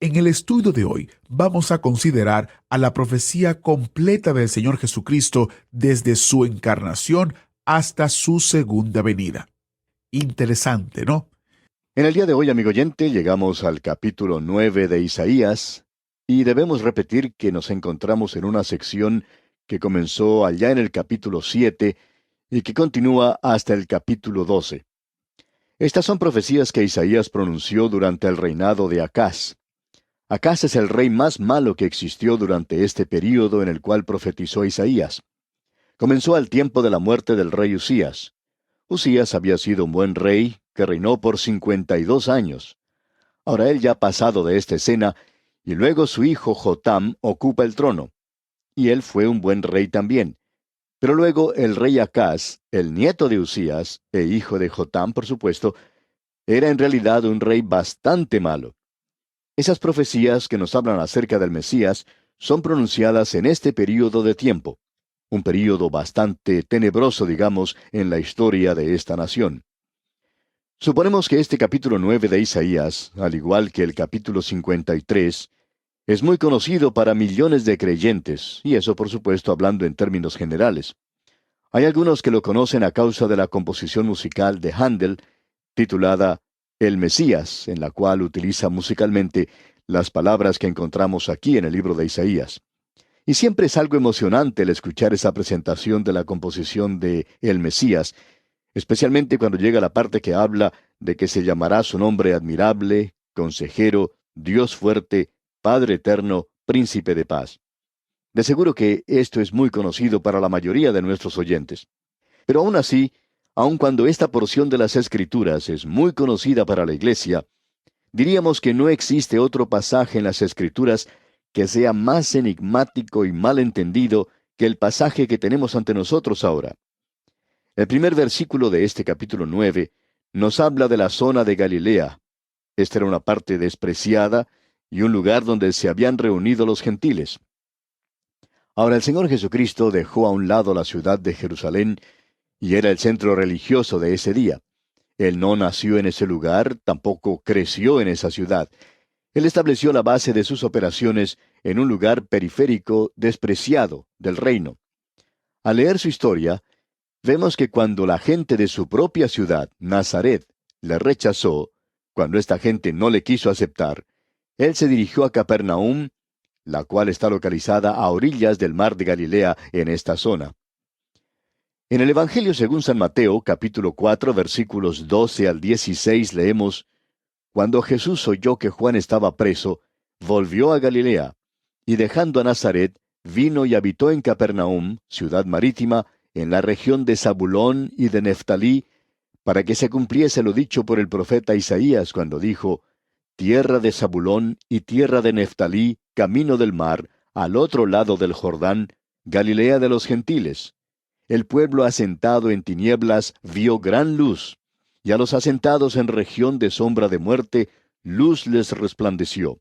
En el estudio de hoy vamos a considerar a la profecía completa del Señor Jesucristo desde su encarnación hasta su segunda venida. Interesante, ¿no? En el día de hoy, amigo oyente, llegamos al capítulo 9 de Isaías y debemos repetir que nos encontramos en una sección que comenzó allá en el capítulo 7 y que continúa hasta el capítulo 12. Estas son profecías que Isaías pronunció durante el reinado de Acaz. Acaz es el rey más malo que existió durante este período en el cual profetizó Isaías. Comenzó al tiempo de la muerte del rey Usías. Usías había sido un buen rey que reinó por 52 años. Ahora él ya ha pasado de esta escena, y luego su hijo Jotam ocupa el trono. Y él fue un buen rey también. Pero luego el rey Acaz, el nieto de Usías, e hijo de Jotam, por supuesto, era en realidad un rey bastante malo. Esas profecías que nos hablan acerca del Mesías son pronunciadas en este período de tiempo, un período bastante tenebroso, digamos, en la historia de esta nación. Suponemos que este capítulo 9 de Isaías, al igual que el capítulo 53, es muy conocido para millones de creyentes, y eso por supuesto hablando en términos generales. Hay algunos que lo conocen a causa de la composición musical de Handel, titulada El Mesías, en la cual utiliza musicalmente las palabras que encontramos aquí en el libro de Isaías. Y siempre es algo emocionante el escuchar esa presentación de la composición de El Mesías, especialmente cuando llega la parte que habla de que se llamará su nombre admirable, consejero, Dios fuerte, Padre eterno, príncipe de paz. De seguro que esto es muy conocido para la mayoría de nuestros oyentes. Pero aún así, aun cuando esta porción de las Escrituras es muy conocida para la Iglesia, diríamos que no existe otro pasaje en las Escrituras que sea más enigmático y mal entendido que el pasaje que tenemos ante nosotros ahora. El primer versículo de este capítulo 9 nos habla de la zona de Galilea. Esta era una parte despreciada y un lugar donde se habían reunido los gentiles. Ahora el Señor Jesucristo dejó a un lado la ciudad de Jerusalén y era el centro religioso de ese día. Él no nació en ese lugar, tampoco creció en esa ciudad. Él estableció la base de sus operaciones en un lugar periférico despreciado del reino. Al leer su historia, vemos que cuando la gente de su propia ciudad, Nazaret, le rechazó, cuando esta gente no le quiso aceptar, él se dirigió a Capernaum, la cual está localizada a orillas del mar de Galilea en esta zona. En el Evangelio según San Mateo, capítulo 4, versículos 12 al 16, leemos: Cuando Jesús oyó que Juan estaba preso, volvió a Galilea, y dejando a Nazaret, vino y habitó en Capernaum, ciudad marítima, en la región de Zabulón y de Neftalí, para que se cumpliese lo dicho por el profeta Isaías cuando dijo: Tierra de Zabulón y tierra de Neftalí, camino del mar, al otro lado del Jordán, Galilea de los gentiles. El pueblo asentado en tinieblas vio gran luz, y a los asentados en región de sombra de muerte, luz les resplandeció.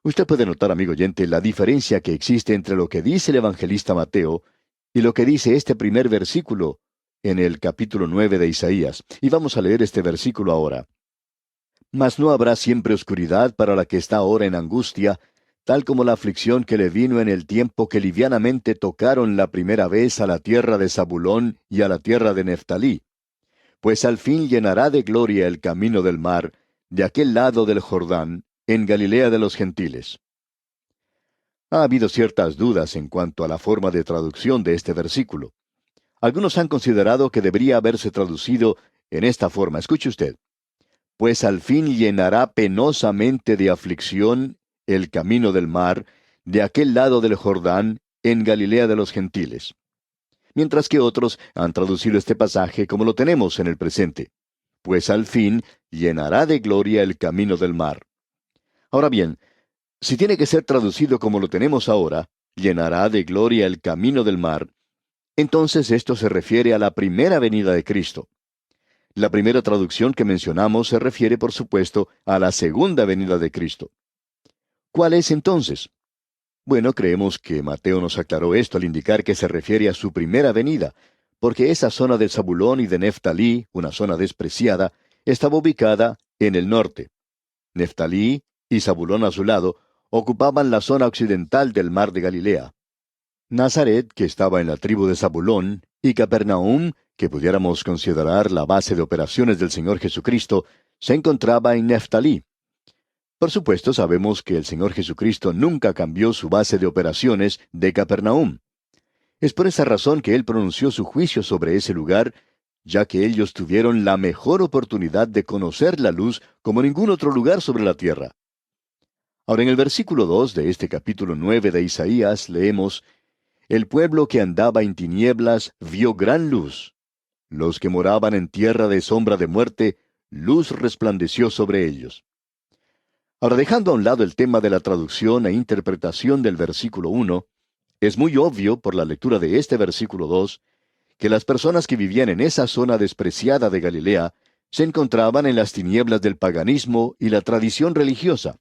Usted puede notar, amigo oyente, la diferencia que existe entre lo que dice el evangelista Mateo y lo que dice este primer versículo en el capítulo 9 de Isaías. Y vamos a leer este versículo ahora. Mas no habrá siempre oscuridad para la que está ahora en angustia, tal como la aflicción que le vino en el tiempo que livianamente tocaron la primera vez a la tierra de Zabulón y a la tierra de Neftalí. Pues al fin llenará de gloria el camino del mar, de aquel lado del Jordán, en Galilea de los gentiles. Ha habido ciertas dudas en cuanto a la forma de traducción de este versículo. Algunos han considerado que debería haberse traducido en esta forma. Escuche usted. Pues al fin llenará penosamente de aflicción el camino del mar, de aquel lado del Jordán, en Galilea de los gentiles. Mientras que otros han traducido este pasaje como lo tenemos en el presente. Pues al fin llenará de gloria el camino del mar. Ahora bien, si tiene que ser traducido como lo tenemos ahora, llenará de gloria el camino del mar, entonces esto se refiere a la primera venida de Cristo. La primera traducción que mencionamos se refiere, por supuesto, a la segunda venida de Cristo. ¿Cuál es entonces? Bueno, creemos que Mateo nos aclaró esto al indicar que se refiere a su primera venida, porque esa zona de Zabulón y de Neftalí, una zona despreciada, estaba ubicada en el norte. Neftalí y Zabulón a su lado, ocupaban la zona occidental del mar de Galilea. Nazaret, que estaba en la tribu de Zabulón, y Capernaum, que pudiéramos considerar la base de operaciones del Señor Jesucristo, se encontraba en Neftalí. Por supuesto, sabemos que el Señor Jesucristo nunca cambió su base de operaciones de Capernaum. Es por esa razón que Él pronunció su juicio sobre ese lugar, ya que ellos tuvieron la mejor oportunidad de conocer la luz como ningún otro lugar sobre la tierra. Ahora, en el versículo 2 de este capítulo 9 de Isaías leemos: El pueblo que andaba en tinieblas vio gran luz. Los que moraban en tierra de sombra de muerte, luz resplandeció sobre ellos. Ahora, dejando a un lado el tema de la traducción e interpretación del versículo 1, es muy obvio por la lectura de este versículo 2 que las personas que vivían en esa zona despreciada de Galilea se encontraban en las tinieblas del paganismo y la tradición religiosa.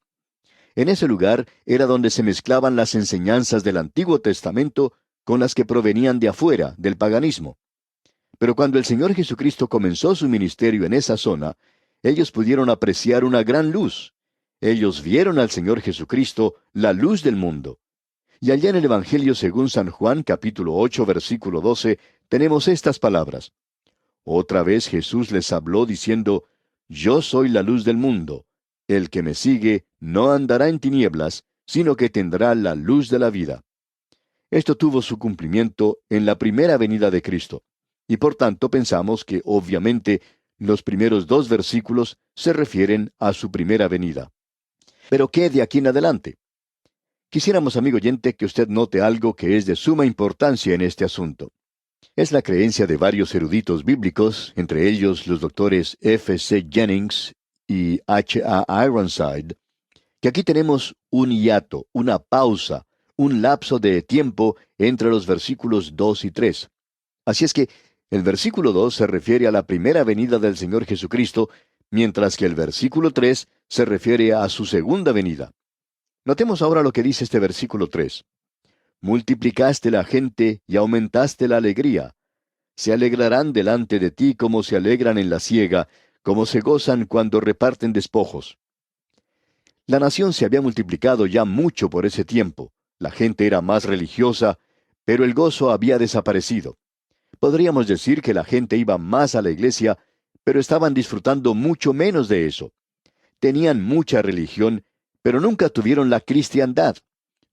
En ese lugar era donde se mezclaban las enseñanzas del Antiguo Testamento con las que provenían de afuera, del paganismo. Pero cuando el Señor Jesucristo comenzó su ministerio en esa zona, ellos pudieron apreciar una gran luz. Ellos vieron al Señor Jesucristo, la luz del mundo. Y allá en el Evangelio según San Juan, capítulo 8, versículo 12, tenemos estas palabras. Otra vez Jesús les habló diciendo: Yo soy la luz del mundo. El que me sigue no andará en tinieblas, sino que tendrá la luz de la vida. Esto tuvo su cumplimiento en la primera venida de Cristo. Y por tanto pensamos que, obviamente, los primeros dos versículos se refieren a su primera venida. Pero ¿qué de aquí en adelante? Quisiéramos, amigo oyente, que usted note algo que es de suma importancia en este asunto. Es la creencia de varios eruditos bíblicos, entre ellos los doctores F. C. Jennings y H. A. Ironside, que aquí tenemos un hiato, una pausa, un lapso de tiempo entre los versículos 2 y 3. Así es que el versículo 2 se refiere a la primera venida del Señor Jesucristo, mientras que el versículo 3 se refiere a su segunda venida. Notemos ahora lo que dice este versículo 3. Multiplicaste la gente y aumentaste la alegría. Se alegrarán delante de ti como se alegran en la siega, como se gozan cuando reparten despojos. La nación se había multiplicado ya mucho por ese tiempo. La gente era más religiosa, pero el gozo había desaparecido. Podríamos decir que la gente iba más a la iglesia, pero estaban disfrutando mucho menos de eso. Tenían mucha religión, pero nunca tuvieron la cristiandad.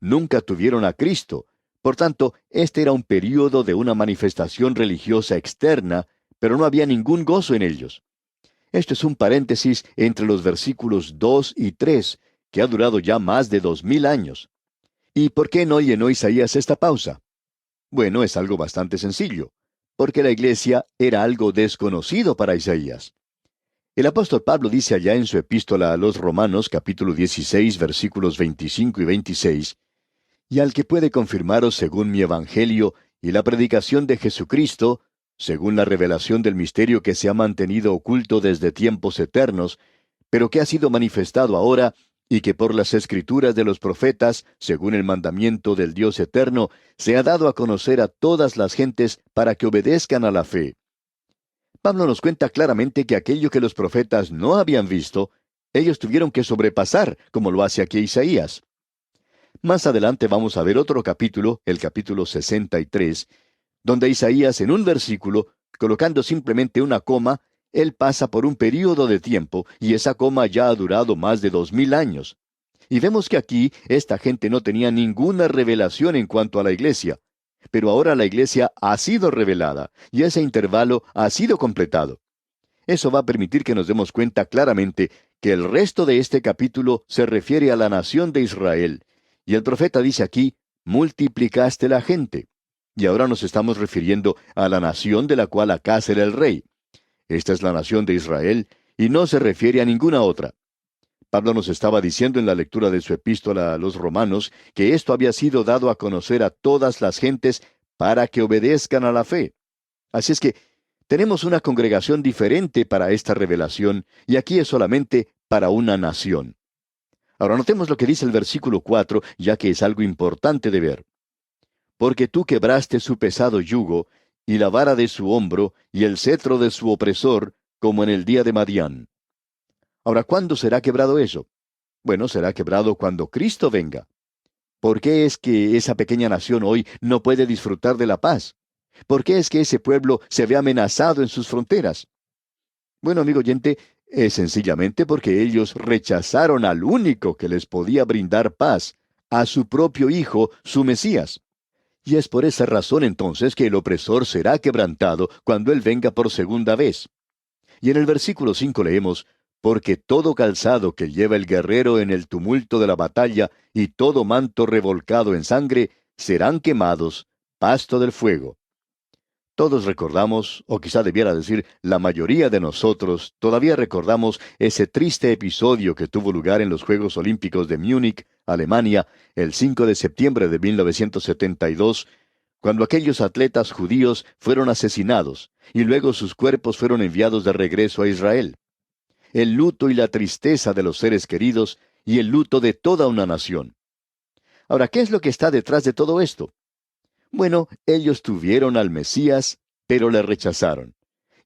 Nunca tuvieron a Cristo. Por tanto, este era un período de una manifestación religiosa externa, pero no había ningún gozo en ellos. Esto es un paréntesis entre los versículos 2 y 3, que ha durado ya más de 2000 años. ¿Y por qué no llenó Isaías esta pausa? Bueno, es algo bastante sencillo, porque la iglesia era algo desconocido para Isaías. El apóstol Pablo dice allá en su epístola a los Romanos, capítulo 16, versículos 25 y 26, y al que puede confirmaros según mi evangelio y la predicación de Jesucristo, según la revelación del misterio que se ha mantenido oculto desde tiempos eternos, pero que ha sido manifestado ahora, y que por las escrituras de los profetas, según el mandamiento del Dios eterno, se ha dado a conocer a todas las gentes para que obedezcan a la fe. Pablo nos cuenta claramente que aquello que los profetas no habían visto, ellos tuvieron que sobrepasar, como lo hace aquí Isaías. Más adelante vamos a ver otro capítulo, el capítulo 63, donde Isaías en un versículo, colocando simplemente una coma, él pasa por un período de tiempo, y esa coma ya ha durado más de 2000 años. Y vemos que aquí esta gente no tenía ninguna revelación en cuanto a la iglesia. Pero ahora la iglesia ha sido revelada, y ese intervalo ha sido completado. Eso va a permitir que nos demos cuenta claramente que el resto de este capítulo se refiere a la nación de Israel. Y el profeta dice aquí, multiplicaste la gente. Y ahora nos estamos refiriendo a la nación de la cual Acaz era el rey. Esta es la nación de Israel, y no se refiere a ninguna otra. Pablo nos estaba diciendo en la lectura de su epístola a los Romanos que esto había sido dado a conocer a todas las gentes para que obedezcan a la fe. Así es que tenemos una congregación diferente para esta revelación, y aquí es solamente para una nación. Ahora notemos lo que dice el versículo 4, ya que es algo importante de ver. Porque tú quebraste su pesado yugo, y la vara de su hombro, y el cetro de su opresor, como en el día de Madián. Ahora, ¿cuándo será quebrado eso? Bueno, será quebrado cuando Cristo venga. ¿Por qué es que esa pequeña nación hoy no puede disfrutar de la paz? ¿Por qué es que ese pueblo se ve amenazado en sus fronteras? Bueno, amigo oyente, es sencillamente porque ellos rechazaron al único que les podía brindar paz, a su propio Hijo, su Mesías. Y es por esa razón entonces que el opresor será quebrantado cuando Él venga por segunda vez. Y en el versículo 5 leemos, porque todo calzado que lleva el guerrero en el tumulto de la batalla y todo manto revolcado en sangre serán quemados, pasto del fuego. Todos recordamos, o quizá debiera decir, la mayoría de nosotros todavía recordamos ese triste episodio que tuvo lugar en los Juegos Olímpicos de Múnich, Alemania, el 5 de septiembre de 1972, cuando aquellos atletas judíos fueron asesinados y luego sus cuerpos fueron enviados de regreso a Israel. El luto y la tristeza de los seres queridos y el luto de toda una nación. Ahora, ¿qué es lo que está detrás de todo esto? Bueno, ellos tuvieron al Mesías, pero le rechazaron.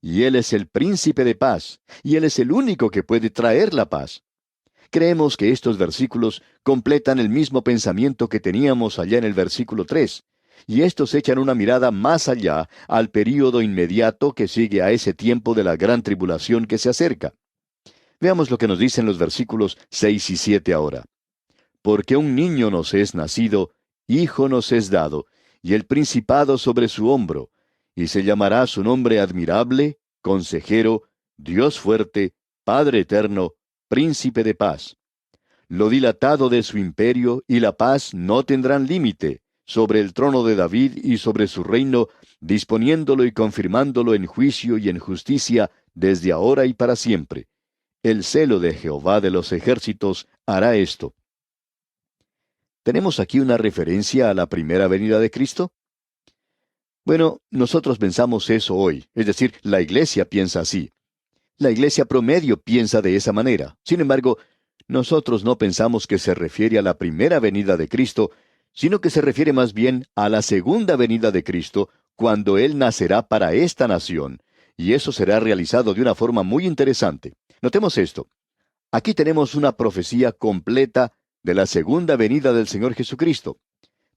Y Él es el príncipe de paz, y Él es el único que puede traer la paz. Creemos que estos versículos completan el mismo pensamiento que teníamos allá en el versículo 3, y estos echan una mirada más allá al período inmediato que sigue a ese tiempo de la gran tribulación que se acerca. Veamos lo que nos dicen los versículos 6 y 7 ahora. Porque un niño nos es nacido, hijo nos es dado, y el principado sobre su hombro, y se llamará su nombre admirable, consejero, Dios fuerte, Padre eterno, príncipe de paz. Lo dilatado de su imperio y la paz no tendrán límite, sobre el trono de David y sobre su reino, disponiéndolo y confirmándolo en juicio y en justicia desde ahora y para siempre. El celo de Jehová de los ejércitos hará esto. ¿Tenemos aquí una referencia a la primera venida de Cristo? Bueno, nosotros pensamos eso hoy, es decir, la iglesia piensa así. La iglesia promedio piensa de esa manera. Sin embargo, nosotros no pensamos que se refiere a la primera venida de Cristo, sino que se refiere más bien a la segunda venida de Cristo, cuando Él nacerá para esta nación, y eso será realizado de una forma muy interesante. Notemos esto. Aquí tenemos una profecía completa de la segunda venida del Señor Jesucristo,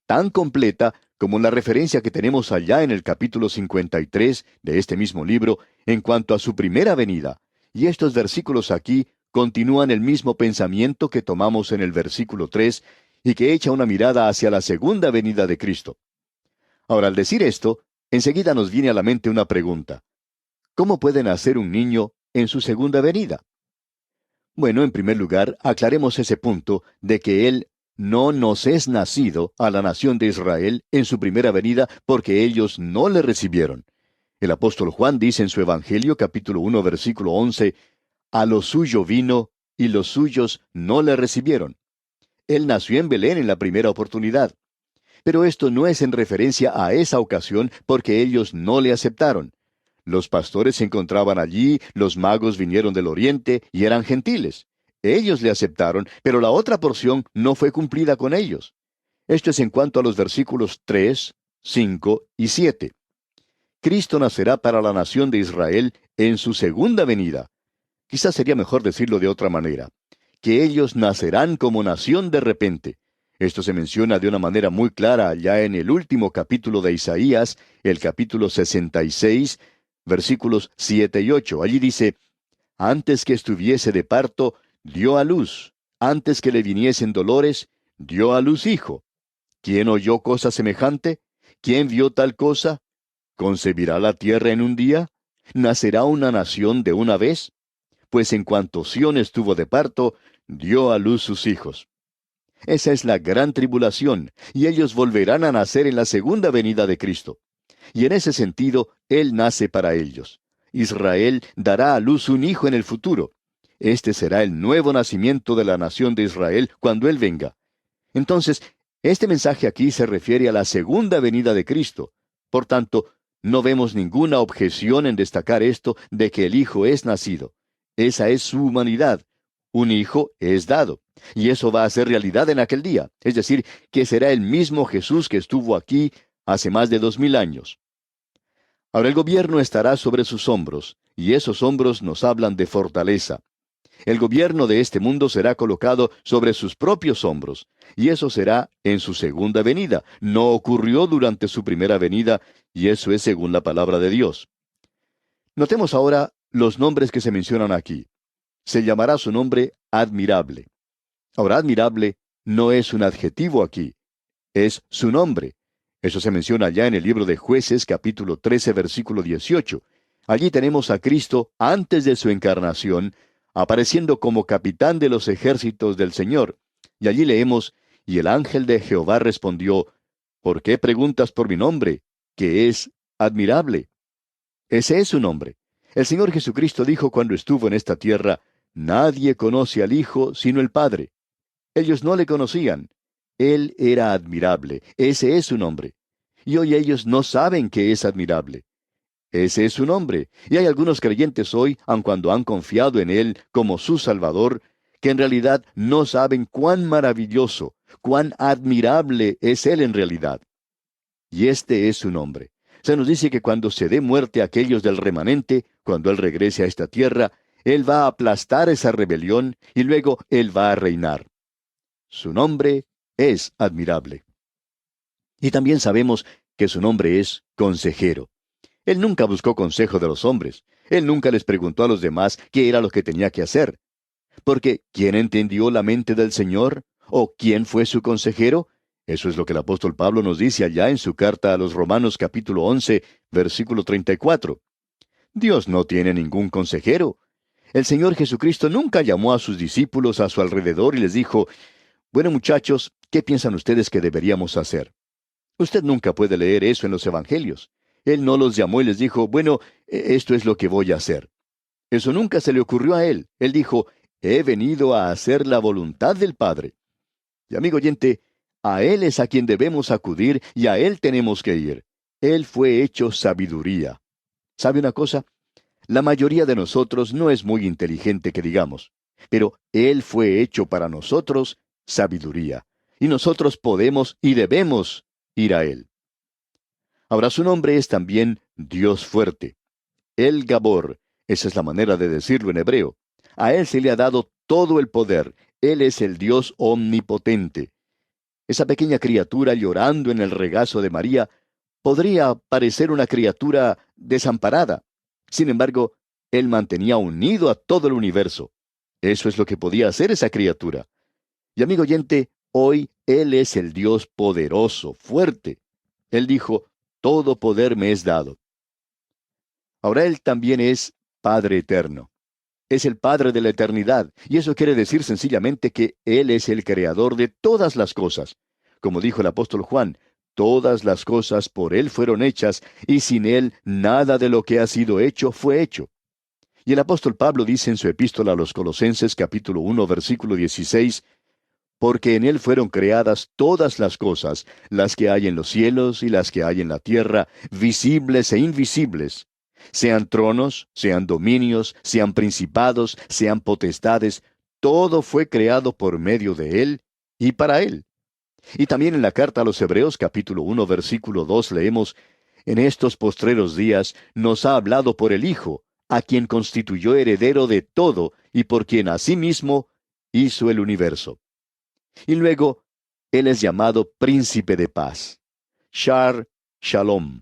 tan completa como la referencia que tenemos allá en el capítulo 53 de este mismo libro en cuanto a su primera venida. Y estos versículos aquí continúan el mismo pensamiento que tomamos en el versículo 3 y que echa una mirada hacia la segunda venida de Cristo. Ahora, al decir esto, enseguida nos viene a la mente una pregunta. ¿Cómo puede nacer un niño en su segunda venida? Bueno, en primer lugar, aclaremos ese punto de que Él no nos es nacido a la nación de Israel en su primera venida porque ellos no le recibieron. El apóstol Juan dice en su Evangelio capítulo 1 versículo 11, a lo suyo vino y los suyos no le recibieron. Él nació en Belén en la primera oportunidad. Pero esto no es en referencia a esa ocasión porque ellos no le aceptaron. Los pastores se encontraban allí, los magos vinieron del oriente y eran gentiles. Ellos le aceptaron, pero la otra porción no fue cumplida con ellos. Esto es en cuanto a los versículos 3, 5 y 7. Cristo nacerá para la nación de Israel en su segunda venida. Quizás sería mejor decirlo de otra manera, que ellos nacerán como nación de repente. Esto se menciona de una manera muy clara allá en el último capítulo de Isaías, el capítulo 66, versículos 7 y 8. Allí dice, antes que estuviese de parto, dio a luz. Antes que le viniesen dolores, dio a luz hijo. ¿Quién oyó cosa semejante? ¿Quién vio tal cosa? ¿Concebirá la tierra en un día? ¿Nacerá una nación de una vez? Pues en cuanto Sión estuvo de parto, dio a luz sus hijos. Esa es la gran tribulación, y ellos volverán a nacer en la segunda venida de Cristo. Y en ese sentido, Él nace para ellos. Israel dará a luz un hijo en el futuro. Este será el nuevo nacimiento de la nación de Israel cuando Él venga. Entonces, este mensaje aquí se refiere a la segunda venida de Cristo. Por tanto, no vemos ninguna objeción en destacar esto de que el Hijo es nacido. Esa es su humanidad. Un hijo es dado. Y eso va a ser realidad en aquel día. Es decir, que será el mismo Jesús que estuvo aquí hace más de 2000 años. Ahora el gobierno estará sobre sus hombros, y esos hombros nos hablan de fortaleza. El gobierno de este mundo será colocado sobre sus propios hombros, y eso será en su segunda venida. No ocurrió durante su primera venida, y eso es según la palabra de Dios. Notemos ahora los nombres que se mencionan aquí. Se llamará su nombre admirable. Ahora, admirable no es un adjetivo aquí, es su nombre. Eso se menciona ya en el libro de Jueces, capítulo 13, versículo 18. Allí tenemos a Cristo antes de su encarnación, apareciendo como capitán de los ejércitos del Señor. Y allí leemos, y el ángel de Jehová respondió, ¿por qué preguntas por mi nombre, que es admirable? Ese es su nombre. El Señor Jesucristo dijo cuando estuvo en esta tierra, nadie conoce al Hijo sino el Padre. Ellos no le conocían. Él era admirable. Ese es su nombre. Y hoy ellos no saben que es admirable. Ese es su nombre. Y hay algunos creyentes hoy, aun cuando han confiado en Él como su Salvador, que en realidad no saben cuán maravilloso, cuán admirable es Él en realidad. Y este es su nombre. Se nos dice que cuando se dé muerte a aquellos del remanente, cuando Él regrese a esta tierra, Él va a aplastar esa rebelión y luego Él va a reinar. Su nombre es admirable. Y también sabemos que su nombre es consejero. Él nunca buscó consejo de los hombres. Él nunca les preguntó a los demás qué era lo que tenía que hacer. Porque, ¿quién entendió la mente del Señor? ¿O quién fue su consejero? Eso es lo que el apóstol Pablo nos dice allá en su carta a los Romanos capítulo 11, versículo 34. Dios no tiene ningún consejero. El Señor Jesucristo nunca llamó a sus discípulos a su alrededor y les dijo, bueno, muchachos, ¿qué piensan ustedes que deberíamos hacer? Usted nunca puede leer eso en los evangelios. Él no los llamó y les dijo, bueno, esto es lo que voy a hacer. Eso nunca se le ocurrió a él. Él dijo, he venido a hacer la voluntad del Padre. Y amigo oyente, a Él es a quien debemos acudir y a Él tenemos que ir. Él fue hecho sabiduría. ¿Sabe una cosa? La mayoría de nosotros no es muy inteligente que digamos, pero Él fue hecho para nosotros sabiduría. Y nosotros podemos y debemos ir a Él. Ahora su nombre es también Dios fuerte. El Gabor, esa es la manera de decirlo en hebreo. A Él se le ha dado todo el poder. Él es el Dios omnipotente. Esa pequeña criatura llorando en el regazo de María podría parecer una criatura desamparada. Sin embargo, Él mantenía unido a todo el universo. Eso es lo que podía hacer esa criatura. Y amigo oyente, hoy Él es el Dios poderoso, fuerte. Él dijo, todo poder me es dado. Ahora Él también es Padre eterno. Es el Padre de la eternidad, y eso quiere decir sencillamente que Él es el creador de todas las cosas. Como dijo el apóstol Juan, todas las cosas por Él fueron hechas, y sin Él nada de lo que ha sido hecho fue hecho. Y el apóstol Pablo dice en su epístola a los Colosenses capítulo 1 versículo 16, porque en Él fueron creadas todas las cosas, las que hay en los cielos y las que hay en la tierra, visibles e invisibles. Sean tronos, sean dominios, sean principados, sean potestades, todo fue creado por medio de Él y para Él. Y también en la carta a los Hebreos capítulo 1 versículo 2 leemos, en estos postreros días nos ha hablado por el Hijo, a quien constituyó heredero de todo y por quien asimismo hizo el universo. Y luego, Él es llamado Príncipe de Paz. Shar Shalom.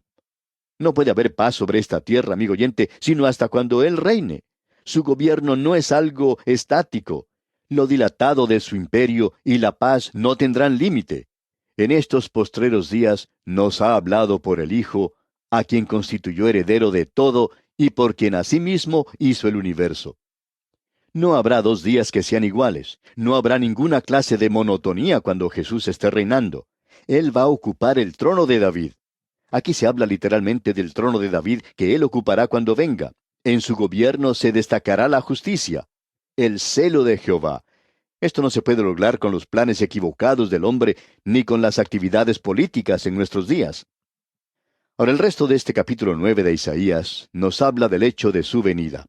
No puede haber paz sobre esta tierra, amigo oyente, sino hasta cuando Él reine. Su gobierno no es algo estático. Lo dilatado de su imperio y la paz no tendrán límite. En estos postreros días nos ha hablado por el Hijo, a quien constituyó heredero de todo y por quien asimismo hizo el universo. No habrá 2 días que sean iguales. No habrá ninguna clase de monotonía cuando Jesús esté reinando. Él va a ocupar el trono de David. Aquí se habla literalmente del trono de David que Él ocupará cuando venga. En su gobierno se destacará la justicia, el celo de Jehová. Esto no se puede lograr con los planes equivocados del hombre, ni con las actividades políticas en nuestros días. Ahora, el resto de este capítulo 9 de Isaías nos habla del hecho de su venida.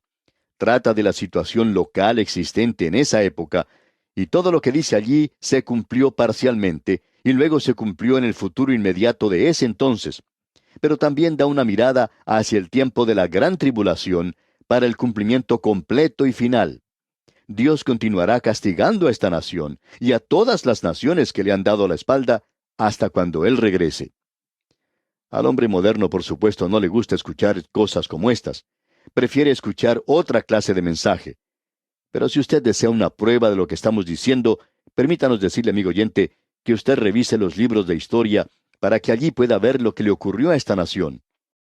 Trata de la situación local existente en esa época, y todo lo que dice allí se cumplió parcialmente, y luego se cumplió en el futuro inmediato de ese entonces. Pero también da una mirada hacia el tiempo de la gran tribulación para el cumplimiento completo y final. Dios continuará castigando a esta nación y a todas las naciones que le han dado la espalda hasta cuando Él regrese. Al hombre moderno, por supuesto, no le gusta escuchar cosas como estas. Prefiere escuchar otra clase de mensaje. Pero si usted desea una prueba de lo que estamos diciendo, permítanos decirle, amigo oyente, que usted revise los libros de historia para que allí pueda ver lo que le ocurrió a esta nación.